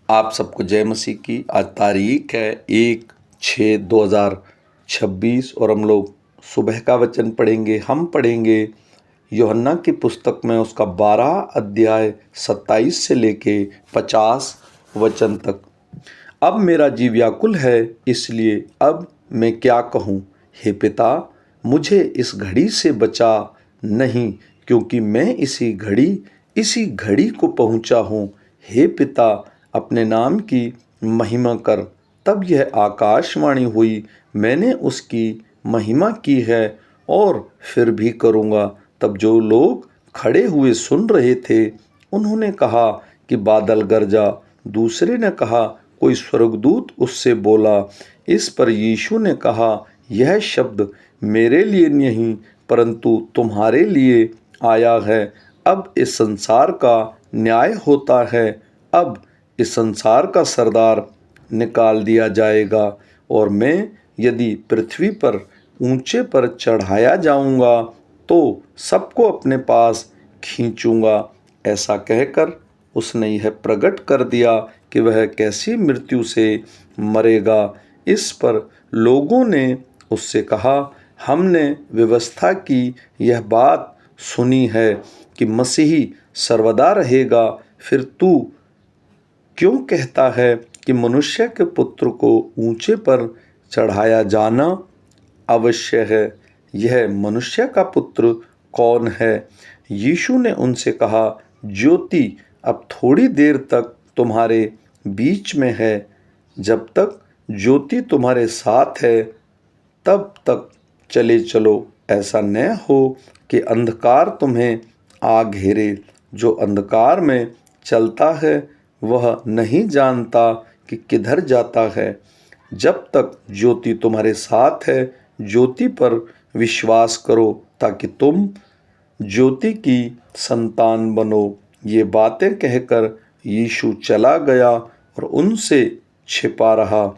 आप सबको जय मसीह की। आज तारीख है 1/6/2026 और हम लोग सुबह का वचन पढ़ेंगे। हम पढ़ेंगे यूहन्ना की पुस्तक में उसका 12 अध्याय 27 से लेके 50 वचन तक। अब मेरा जी व्याकुल है, इसलिए अब मैं क्या कहूँ। हे पिता, मुझे इस घड़ी से बचा नहीं, क्योंकि मैं इसी घड़ी को पहुँचा हूँ। हे पिता, अपने नाम की महिमा कर। तब यह आकाशवाणी हुई, मैंने उसकी महिमा की है और फिर भी करूँगा। तब जो लोग खड़े हुए सुन रहे थे, उन्होंने कहा कि बादल गरजा। दूसरे ने कहा, कोई स्वर्गदूत उससे बोला। इस पर यीशु ने कहा, यह शब्द मेरे लिए नहीं, परंतु तुम्हारे लिए आया है। अब इस संसार का न्याय होता है। अब इस संसार का सरदार निकाल दिया जाएगा और मैं यदि पृथ्वी पर ऊंचे पर चढ़ाया जाऊंगा तो सबको अपने पास खींचूंगा। ऐसा कहकर उसने यह प्रकट कर दिया कि वह कैसी मृत्यु से मरेगा। इस पर लोगों ने उससे कहा, हमने व्यवस्था की यह बात सुनी है कि मसीही सर्वदा रहेगा, फिर तू क्यों कहता है कि मनुष्य के पुत्र को ऊंचे पर चढ़ाया जाना अवश्य है। यह मनुष्य का पुत्र कौन है? यीशु ने उनसे कहा, ज्योति अब थोड़ी देर तक तुम्हारे बीच में है। जब तक ज्योति तुम्हारे साथ है तब तक चले चलो। ऐसा न हो कि अंधकार तुम्हें आ घेरे। जो अंधकार में चलता है वह नहीं जानता कि किधर जाता है। जब तक ज्योति तुम्हारे साथ है, ज्योति पर विश्वास करो, ताकि तुम ज्योति की संतान बनो। ये बातें कहकर यीशु चला गया और उनसे छिपा रहा।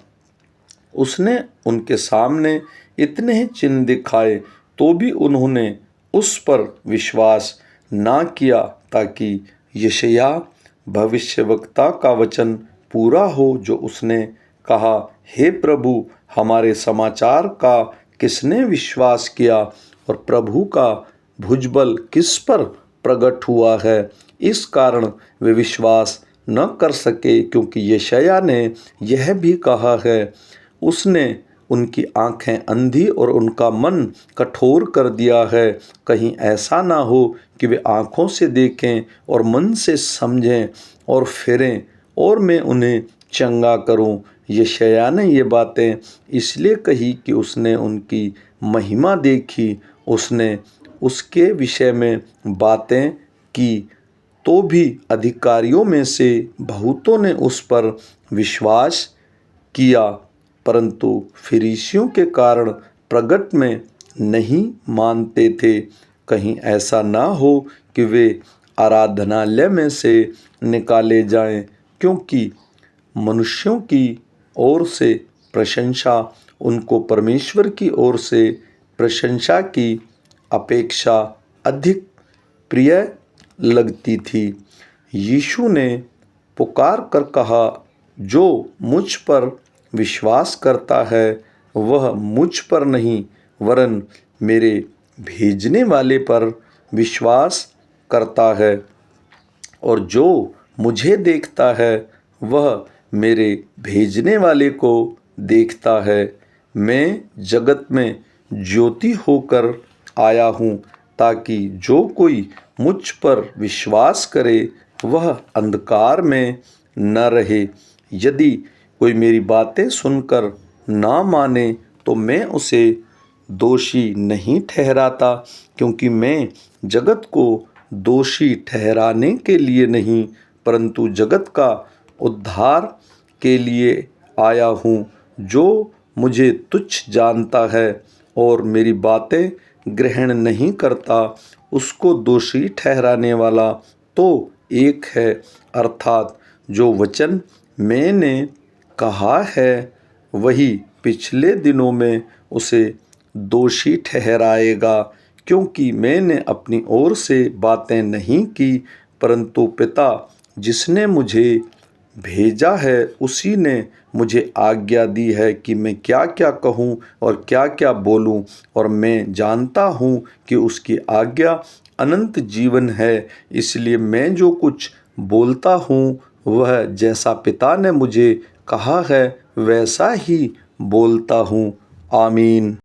उसने उनके सामने इतने ही चिन्ह दिखाए, तो भी उन्होंने उस पर विश्वास ना किया, ताकि यशायाह भविष्यवक्ता का वचन पूरा हो, जो उसने कहा, हे प्रभु, हमारे समाचार का किसने विश्वास किया और प्रभु का भुजबल किस पर प्रकट हुआ है। इस कारण वे विश्वास न कर सके, क्योंकि यशायाह ने यह भी कहा है, उसने उनकी आंखें अंधी और उनका मन कठोर कर दिया है। कहीं ऐसा ना हो कि वे आंखों से देखें और मन से समझें और फिरें और मैं उन्हें चंगा करूं। यशायाह ने ये बातें इसलिए कही कि उसने उनकी महिमा देखी, उसने उसके विषय में बातें की। तो भी अधिकारियों में से बहुतों ने उस पर विश्वास किया, परंतु फरीसियों के कारण प्रगट में नहीं मानते थे। कहीं ऐसा ना हो कि वे आराधनालय में से निकाले जाएं, क्योंकि मनुष्यों की ओर से प्रशंसा उनको परमेश्वर की ओर से प्रशंसा की अपेक्षा अधिक प्रिय लगती थी। यीशु ने पुकार कर कहा, जो मुझ पर विश्वास करता है वह मुझ पर नहीं, वरन मेरे भेजने वाले पर विश्वास करता है। और जो मुझे देखता है वह मेरे भेजने वाले को देखता है। मैं जगत में ज्योति होकर आया हूँ, ताकि जो कोई मुझ पर विश्वास करे वह अंधकार में न रहे। यदि कोई मेरी बातें सुनकर ना माने तो मैं उसे दोषी नहीं ठहराता, क्योंकि मैं जगत को दोषी ठहराने के लिए नहीं, परंतु जगत का उद्धार के लिए आया हूँ। जो मुझे तुच्छ जानता है और मेरी बातें ग्रहण नहीं करता, उसको दोषी ठहराने वाला तो एक है, अर्थात जो वचन मैंने कहा है वही पिछले दिनों में उसे दोषी ठहराएगा। क्योंकि मैंने अपनी ओर से बातें नहीं की, परंतु पिता जिसने मुझे भेजा है उसी ने मुझे आज्ञा दी है कि मैं क्या क्या कहूँ और क्या क्या बोलूँ, और मैं जानता हूँ कि उसकी आज्ञा अनंत जीवन है। इसलिए मैं जो कुछ बोलता हूँ वह जैसा पिता ने मुझे कहा है वैसा ही बोलता हूँ। आमीन।